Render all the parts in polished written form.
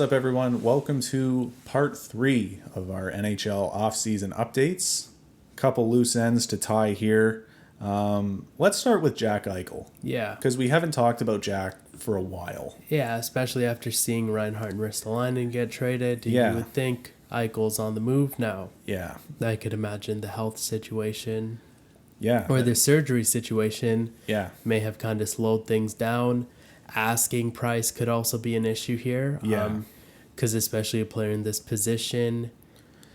up, everyone? Welcome to part 3 of our NHL Offseason updates. Couple loose ends to tie here. Let's start with Jack Eichel. Yeah. Because we haven't talked about Jack for a while. Yeah, especially after seeing Reinhardt and Ristolainen get traded. Yeah. You would think Eichel's on the move now. Yeah. I could imagine the health situation Yeah. or the surgery situation Yeah. may have kind of slowed things down. Asking price could also be an issue here. Yeah. Because especially a player in this position,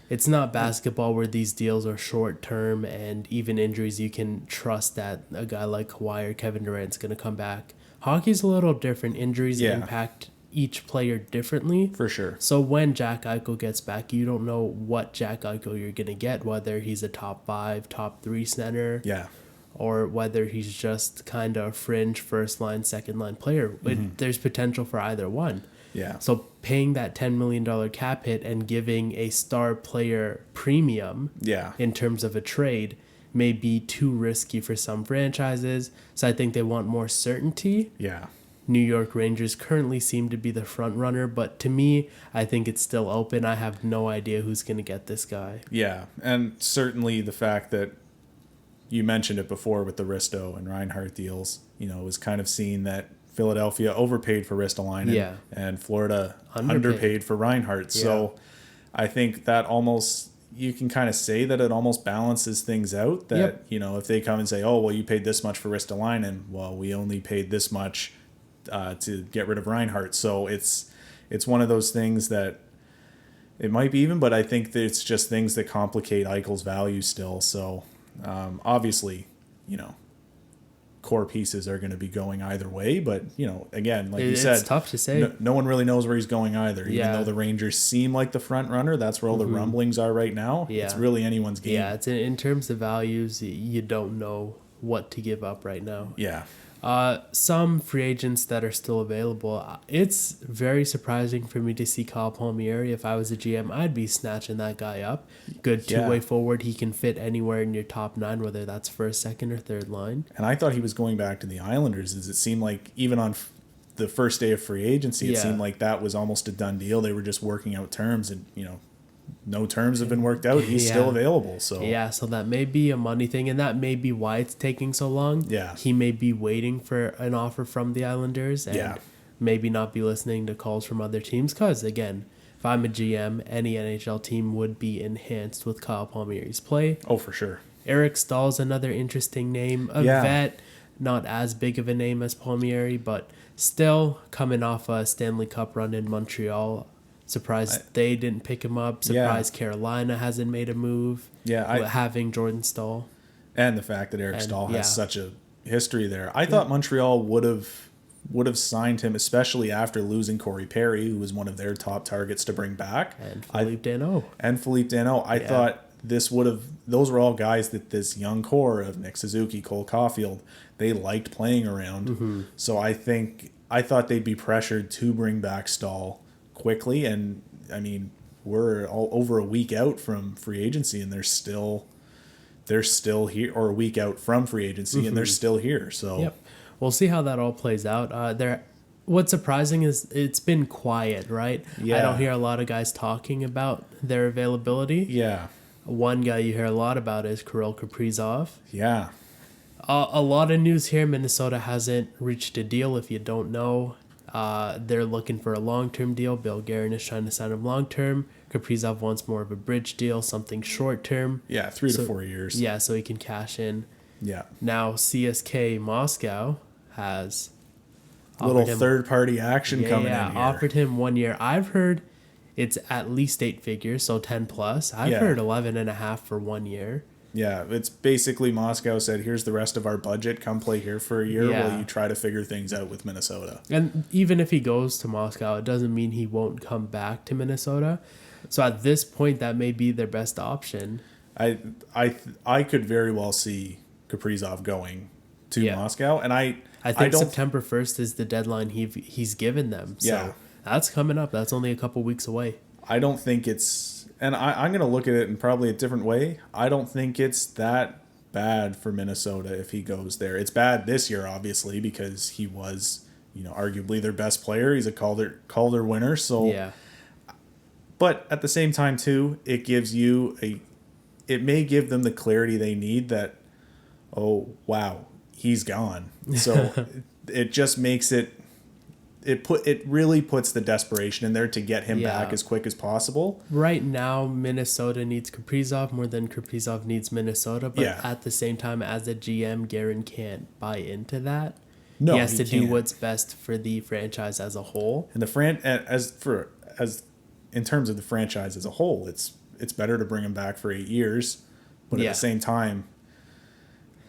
it's not basketball where these deals are short term and even injuries you can trust that a guy like Kawhi or Kevin Durant's going to come back. Hockey's a little different. Injuries impact each player differently. For sure. So when Jack Eichel gets back, you don't know what Jack Eichel you're going to get, whether he's a top 5, top 3 center. Yeah. Or whether he's just kind of a fringe first line, second line player. There's potential for either one. Yeah. So paying that $10 million cap hit and giving a star player premium in terms of a trade may be too risky for some franchises. So I think they want more certainty. Yeah. New York Rangers currently seem to be the front runner, but to me, I think it's still open. I have no idea who's going to get this guy. Yeah. And certainly the fact that you mentioned it before with the Risto and Reinhardt deals, it was kind of seen that Philadelphia overpaid for Ristolainen and Florida underpaid for Reinhardt. Yeah. So I think that almost, you can kind of say that it almost balances things out that, if they come and say, oh, well, you paid this much for Ristolainen, well, we only paid this much to get rid of Reinhardt. So it's one of those things that it might be even, but I think that it's just things that complicate Eichel's value still. So obviously, core pieces are going to be going either way, but again, like you said, it's tough to say. No one really knows where he's going either. Even though the Rangers seem like the front runner, that's where all the rumblings are right now. Yeah. It's really anyone's game. Yeah, it's in terms of values, you don't know what to give up right now. Yeah. Some free agents that are still available. It's very surprising for me to see Kyle Palmieri. If I was a GM, I'd be snatching that guy up. Good two-way forward. He can fit anywhere in your top 9, whether that's first, second, or third line. And I thought he was going back to the Islanders. As it seemed like even on the first day of free agency, it seemed like that was almost a done deal. They were just working out terms, and no terms have been worked out. He's still available. So that may be a money thing, and that may be why it's taking so long. Yeah. He may be waiting for an offer from the Islanders and maybe not be listening to calls from other teams. Because, again, if I'm a GM, any NHL team would be enhanced with Kyle Palmieri's play. Oh, for sure. Eric Stahl's another interesting name. A vet, not as big of a name as Palmieri, but still coming off a Stanley Cup run in Montreal. Surprised they didn't pick him up. Surprised Carolina hasn't made a move. Having Jordan Stahl. And the fact that Eric Stahl has such a history there. I thought Montreal would have signed him, especially after losing Corey Perry, who was one of their top targets to bring back. And Philippe Danault. I thought those were all guys that this young core of Nick Suzuki, Cole Caulfield, they liked playing around. Mm-hmm. So I thought they'd be pressured to bring back Stahl quickly, and I mean, we're all over a week out from free agency, and they're still here, or a week out from free agency, and they're still here. So we'll see how that all plays out. What's surprising is it's been quiet, right? I don't hear a lot of guys talking about their availability. One guy you hear a lot about is Kirill Kaprizov. A lot of news here. Minnesota hasn't reached a deal, if you don't know. They're looking for a long-term deal. Bill Guerin is trying to sign him long-term. Kaprizov wants more of a bridge deal, something short-term. 3 to 4 years. So he can cash in. Yeah. Now CSK Moscow has a little third-party action coming in here. Offered him 1 year. I've heard it's at least 8 figures, so 10 plus. I've heard 11.5 for 1 year. Yeah, it's basically Moscow said, here's the rest of our budget. Come play here for a year while you try to figure things out with Minnesota. And even if he goes to Moscow, it doesn't mean he won't come back to Minnesota. So at this point, that may be their best option. I could very well see Kaprizov going to Moscow. And I think September 1st is the deadline he's given them. So that's coming up. That's only a couple weeks away. I don't think it's... And I'm going to look at it in probably a different way. I don't think it's that bad for Minnesota if he goes there. It's bad this year, obviously, because he was, arguably their best player. He's a Calder winner. So, yeah. But at the same time, too, it may give them the clarity they need that, oh, wow, he's gone. So it just makes it really puts the desperation in there to get him back as quick as possible. Right now, Minnesota needs Kaprizov more than Kaprizov needs Minnesota. But at the same time, as a GM, Guerin can't buy into that. No, he has to do what's best for the franchise as a whole. And in terms of the franchise as a whole, it's better to bring him back for 8 years. But at the same time,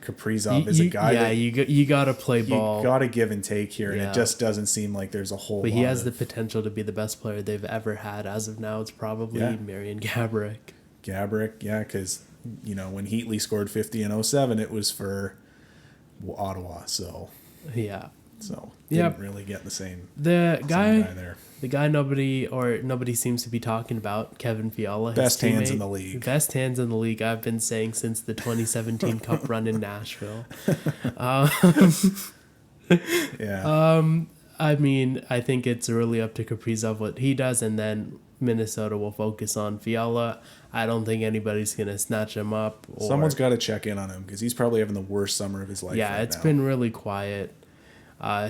Kaprizov is a guy that you got to play ball. You got to give and take here, and it just doesn't seem like there's a whole. But he has the potential to be the best player they've ever had. As of now, it's probably Marian Gaborik. Gaborik, because when Heatley scored 50 in 2007, it was for Ottawa. So didn't really get the same. The guy there. The guy nobody seems to be talking about, Kevin Fiala. Best hands in the league. Best hands in the league, I've been saying since the 2017 Cup run in Nashville. I mean, I think it's really up to Kaprizov what he does, and then Minnesota will focus on Fiala. I don't think anybody's going to snatch him up. Someone's got to check in on him because he's probably having the worst summer of his life. Yeah, it's been really quiet.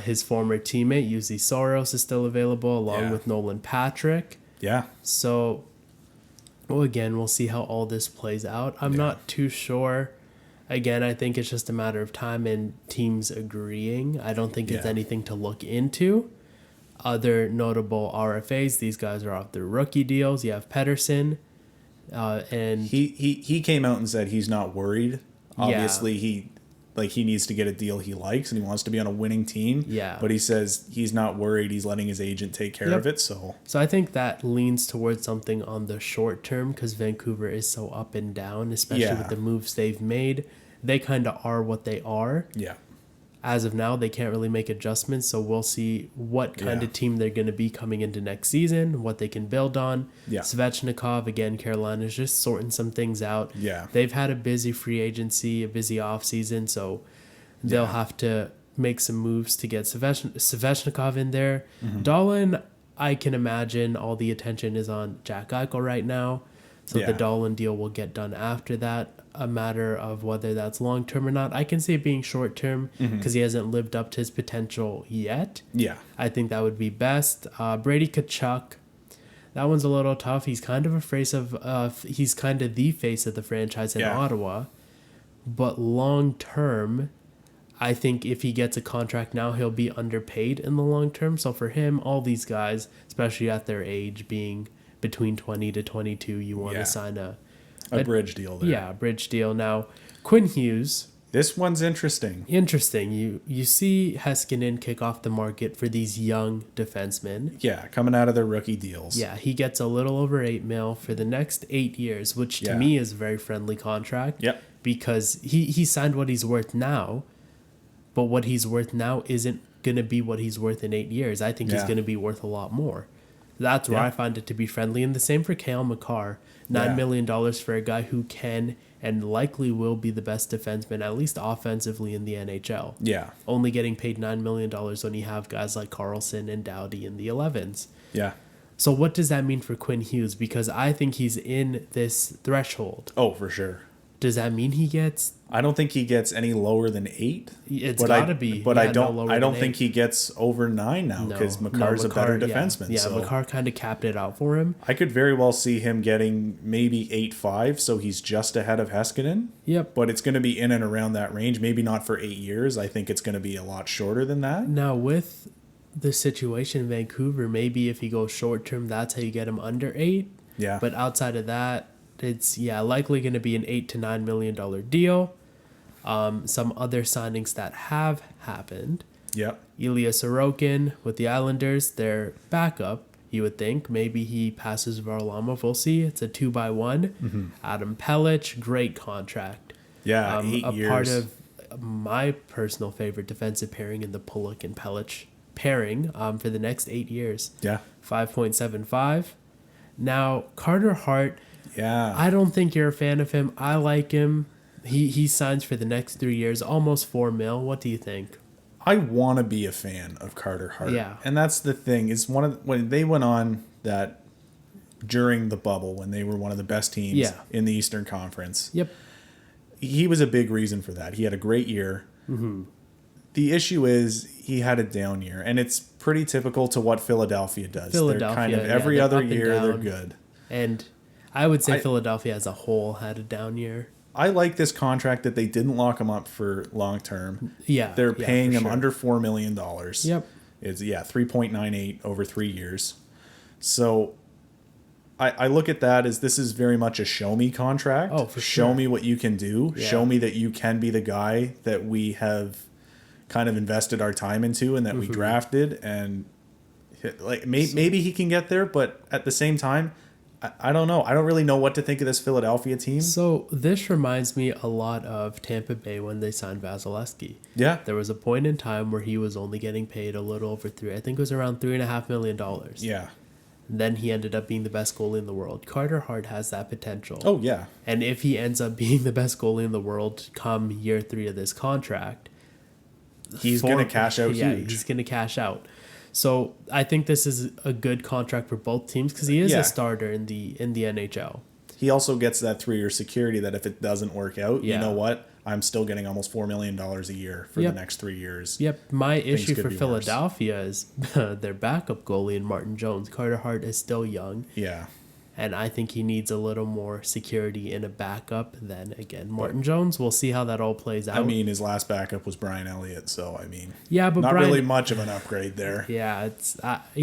His former teammate, Uzi Soros, is still available, along with Nolan Patrick. Yeah. So, again, we'll see how all this plays out. I'm not too sure. Again, I think it's just a matter of time and teams agreeing. I don't think it's anything to look into. Other notable RFAs, these guys are off their rookie deals. You have Pettersson. And he came out and said he's not worried. Obviously, he needs to get a deal he likes and he wants to be on a winning team. Yeah. But he says he's not worried. He's letting his agent take care of it. So I think that leans towards something on the short term because Vancouver is so up and down, especially with the moves they've made. They kind of are what they are. Yeah. As of now, they can't really make adjustments, so we'll see what kind of team they're going to be coming into next season, what they can build on. Yeah. Svechnikov, again, Carolina's just sorting some things out. Yeah. They've had a busy free agency, a busy offseason, so they'll have to make some moves to get Svechnikov in there. Mm-hmm. Dahlin, I can imagine all the attention is on Jack Eichel right now, so the Dahlin deal will get done after that. A matter of whether that's long-term or not. I can see it being short-term because he hasn't lived up to his potential yet. Yeah. I think that would be best. Bradykachuk, that one's a little tough. He's kind of the face of the franchise in Ottawa. But long-term, I think if he gets a contract now, he'll be underpaid in the long term. So for him, all these guys, especially at their age, being between 20 to 22, you want to sign a bridge deal there. Yeah, a bridge deal. Now, Quinn Hughes. This one's interesting. You see Heiskanen kick off the market for these young defensemen. Yeah, coming out of their rookie deals. Yeah, he gets a little over $8 million for the next 8 years, which to me is a very friendly contract. Yep. Because he signed what he's worth now, but what he's worth now isn't going to be what he's worth in 8 years. I think he's going to be worth a lot more. That's where I find it to be friendly. And the same for Cale Makar. $9 million for a guy who can and likely will be the best defenseman, at least offensively, in the NHL. Yeah. Only getting paid $9 million when you have guys like Carlson and Doughty in the 11s. Yeah. So what does that mean for Quinn Hughes? Because I think he's in this threshold. Oh, for sure. Does that mean he gets... I don't think he gets any lower than 8. It's got to be. But I don't think he gets over 9 now because Makar's a better defenseman. Yeah, so Makar kind of capped it out for him. I could very well see him getting maybe 8.5, so he's just ahead of Heiskanen. Yep. But it's going to be in and around that range. Maybe not for 8 years. I think it's going to be a lot shorter than that. Now, with the situation in Vancouver, maybe if he goes short term, that's how you get him under 8. Yeah. But outside of that, it's likely going to be an $8 to $9 million deal. Some other signings that have happened. Yep. Ilya Sorokin with the Islanders, their backup. You would think maybe he passes Varlamov. We'll see. It's a 2x1. Mm-hmm. Adam Pelech, great contract. Yeah, 8 years. Part of my personal favorite defensive pairing in the Pulock and Pelech pairing for the next 8 years. Yeah. 5.75. Now, Carter Hart. Yeah. I don't think you're a fan of him. I like him. He signs for the next 3 years, almost $4 million. What do you think? I want to be a fan of Carter Hart. Yeah. And that's the thing. It's when they went on that during the bubble, when they were one of the best teams in the Eastern Conference. Yep. He was a big reason for that. He had a great year. Mm-hmm. The issue is he had a down year, and it's pretty typical to what Philadelphia does. They're kind of every other year they're good. And I would say Philadelphia as a whole had a down year. I like this contract that they didn't lock him up for long term. Yeah. They're paying him under $4 million. Yep. It's 3.98 over 3 years. So I look at that as this is very much a show me contract. Oh, for sure. Show me what you can do. Yeah. Show me that you can be the guy that we have kind of invested our time into and that we drafted, and like maybe he can get there, but at the same time, I don't know. I don't really know what to think of this Philadelphia team. So this reminds me a lot of Tampa Bay when they signed Vasilevsky. Yeah. There was a point in time where he was only getting paid a little over I think it was around $3.5 million. Yeah. Then he ended up being the best goalie in the world. Carter Hart has that potential. Oh, yeah. And if he ends up being the best goalie in the world come year 3 of this contract, he's going to cash out huge. Yeah, he's going to cash out. So I think this is a good contract for both teams because he is a starter in the NHL. He also gets that 3-year security that if it doesn't work out, you know what? I'm still getting almost $4 million a year for the next 3 years. Yep. My issue for Philadelphia is their backup goalie in Martin Jones. Carter Hart is still young. Yeah. And I think he needs a little more security in a backup than, again, Martin Jones. We'll see how that all plays out. I mean, his last backup was Brian Elliott, so, I mean, but not really much of an upgrade there. Yeah,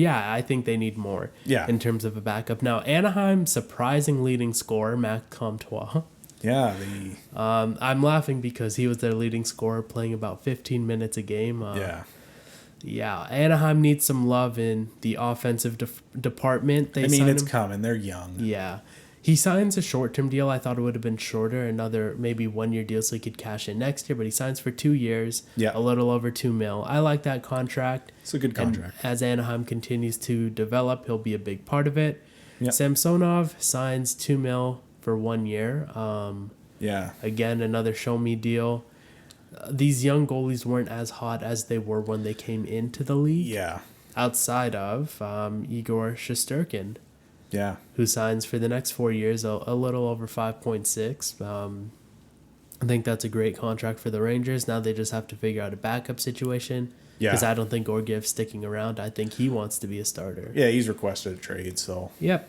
I think they need more in terms of a backup. Now, Anaheim, surprising leading scorer, Matt Contoir. Yeah. I'm laughing because he was their leading scorer playing about 15 minutes a game. Yeah, Anaheim needs some love in the offensive department. It's coming. They're young. Yeah. He signs a short-term deal. I thought it would have been shorter, another maybe 1-year deal so he could cash in next year, but he signs for 2 years, a little over $2 million. I like that contract. It's a good contract. And as Anaheim continues to develop, he'll be a big part of it. Yep. Samsonov signs $2 million for 1 year. Again, another show-me deal. These young goalies weren't as hot as they were when they came into the league. Yeah. Outside of Igor Shesterkin. Yeah. Who signs for the next 4 years, a little over 5.6. I think that's a great contract for the Rangers. Now they just have to figure out a backup situation. Yeah. Because I don't think Gorgiev's sticking around. I think he wants to be a starter. Yeah, he's requested a trade, so. Yep.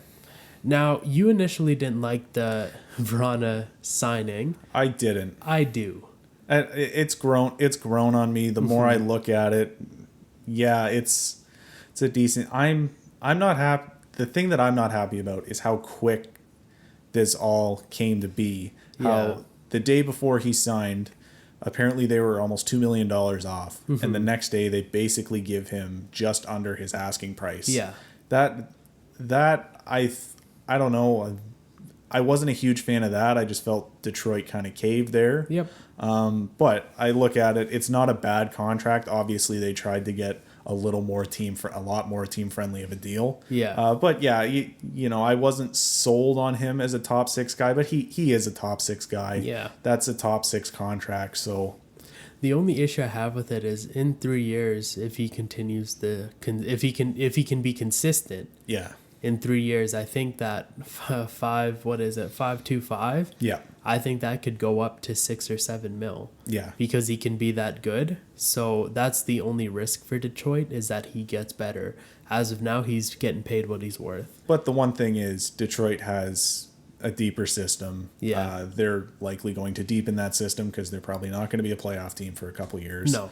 Now, you initially didn't like the Vrana signing. I didn't. I do. It's grown on me. The more I look at it, it's a decent. I'm not happy. The thing that I'm not happy about is how quick this all came to be. How the day before he signed, apparently they were almost $2 million off, and the next day they basically give him just under his asking price. Yeah. That I don't know. I wasn't a huge fan of that. I just felt Detroit kind of caved there. Yep. But I look at it, it's not a bad contract. Obviously, they tried to get a lot more team friendly of a deal. Yeah. But yeah, I wasn't sold on him as a top 6 guy, but he is a top 6 guy. Yeah. That's a top 6 contract. So the only issue I have with it is in 3 years, if he continues if he can be consistent. Yeah. In 3 years, I think that 5.25. Yeah. I think that could go up to 6 or 7 mil. Yeah. Because he can be that good. So that's the only risk for Detroit is that he gets better. As of now, he's getting paid what he's worth. But the one thing is Detroit has a deeper system. Yeah. They're likely going to deepen that system because they're probably not going to be a playoff team for a couple years. No.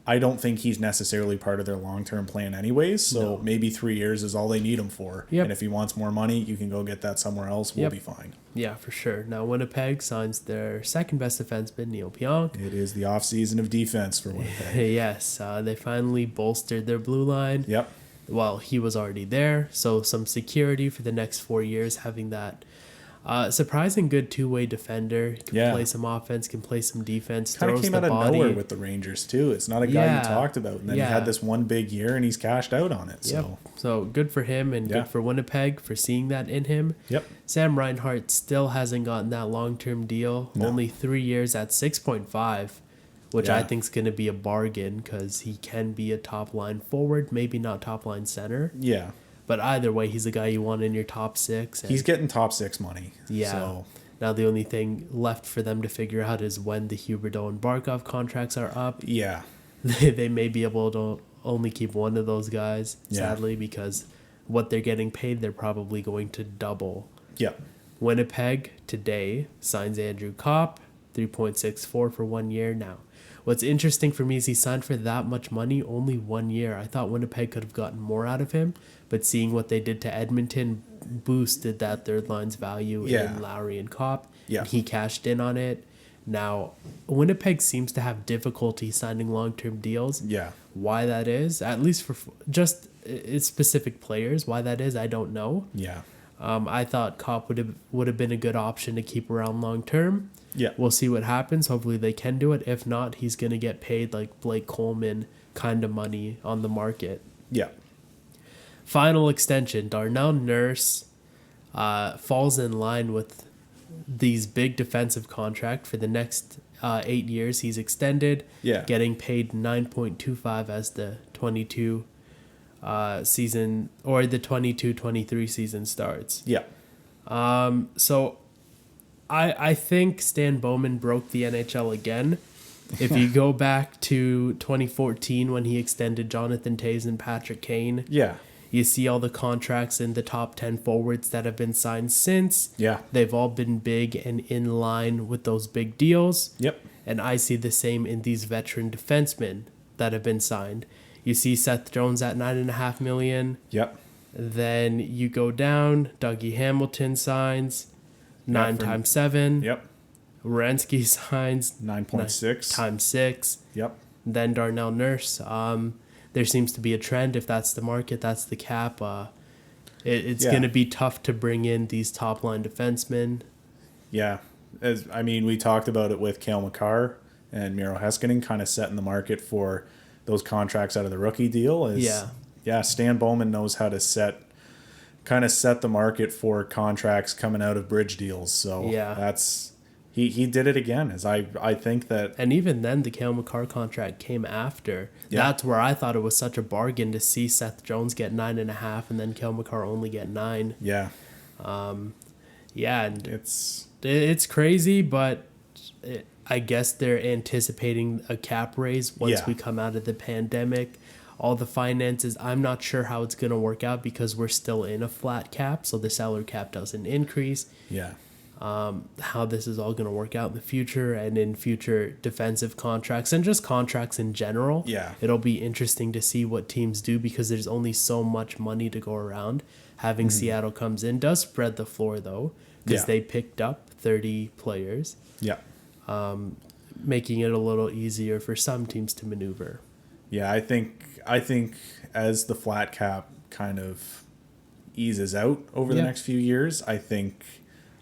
I don't think he's necessarily part of their long-term plan anyways, so maybe 3 years is all they need him for. Yep. And if he wants more money, you can go get that somewhere else. We'll be fine. Yeah, for sure. Now, Winnipeg signs their second-best defenseman, Neil Pionk. It is the offseason of defense for Winnipeg. Yes, they finally bolstered their blue line. Yep. Well, he was already there, so some security for the next 4 years, having that surprising good two-way defender. Can play some offense, can play some defense. Kind of came out of nowhere with the Rangers too. It's not a guy you talked about, and then he had this one big year and he's cashed out on it. So good for him and good for Winnipeg for seeing that in him. Yep. Sam Reinhart still hasn't gotten that long-term deal. No. Only 3 years at 6.5. which I think is going to be a bargain because he can be a top-line forward, maybe not top-line center. Yeah. But either way, he's a guy you want in your top 6. He's getting top 6 money. Yeah. So. Now the only thing left for them to figure out is when the Huberdeau and Barkov contracts are up. Yeah. They may be able to only keep one of those guys, sadly, because what they're getting paid, they're probably going to double. Yeah. Winnipeg today signs Andrew Kopp, 3.64 for 1 year now. What's interesting for me is he signed for that much money, only 1 year. I thought Winnipeg could have gotten more out of him, but seeing what they did to Edmonton boosted that third line's value in Lowry and Kopp. Yeah. And he cashed in on it. Now, Winnipeg seems to have difficulty signing long-term deals. Yeah. Why that is, at least for just specific players, why that is, I don't know. Yeah. I thought Kopp would have been a good option to keep around long-term. Yeah. We'll see what happens. Hopefully they can do it. If not, he's going to get paid like Blake Coleman kind of money on the market. Yeah. Final extension. Darnell Nurse falls in line with these big defensive contract for the next 8 years. He's extended, getting paid $9.25 as the 22 season or the 22-23 season starts. Yeah. So I think Stan Bowman broke the NHL again. If you go back to 2014 when he extended Jonathan Toews and Patrick Kane, you see all the contracts in the top 10 forwards that have been signed since. Yeah. They've all been big and in line with those big deals. Yep. And I see the same in these veteran defensemen that have been signed. You see Seth Jones at $9.5 million. Yep. Then you go down, Dougie Hamilton signs 9 times 7. Yep. Werenski signs 9.6 times 6. Yep. Then Darnell Nurse. There seems to be a trend. If that's the market, that's the cap. It's going to be tough to bring in these top line defensemen. Yeah. We talked about it with Cale Makar and Miro Heiskanen kind of setting the market for those contracts out of the rookie deal. Stan Bowman knows how to set the market for contracts coming out of bridge deals. So that's he did it again. As I think that, and even then the Cale Makar contract came after. That's where I thought it was such a bargain to see Seth Jones get 9.5 and then Cale Makar only get 9. And it's crazy, but I guess they're anticipating a cap raise once we come out of the pandemic. All the finances, I'm not sure how it's going to work out because we're still in a flat cap, so the salary cap doesn't increase. How this is all going to work out in the future and in future defensive contracts and just contracts in general. It'll be interesting to see what teams do because there's only so much money to go around. Having Seattle comes in does spread the floor, though, because they picked up 30 players. Making it a little easier for some teams to maneuver. I think as the flat cap kind of eases out over the next few years, I think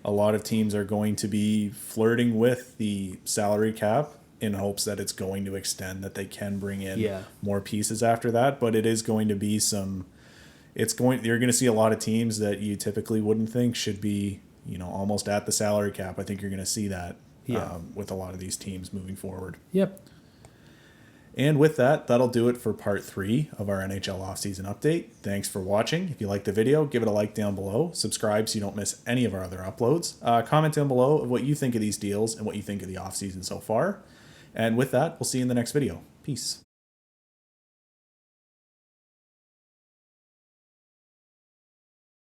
a lot of teams are going to be flirting with the salary cap in hopes that it's going to extend, that they can bring in more pieces after that. But it is going to be you're going to see a lot of teams that you typically wouldn't think should be, almost at the salary cap. I think you're going to see that with a lot of these teams moving forward. And with that, that'll do it for part 3 of our NHL Offseason update. Thanks for watching. If you liked the video, give it a like down below. Subscribe so you don't miss any of our other uploads. Comment down below of what you think of these deals and what you think of the offseason so far. And with that, we'll see you in the next video. Peace.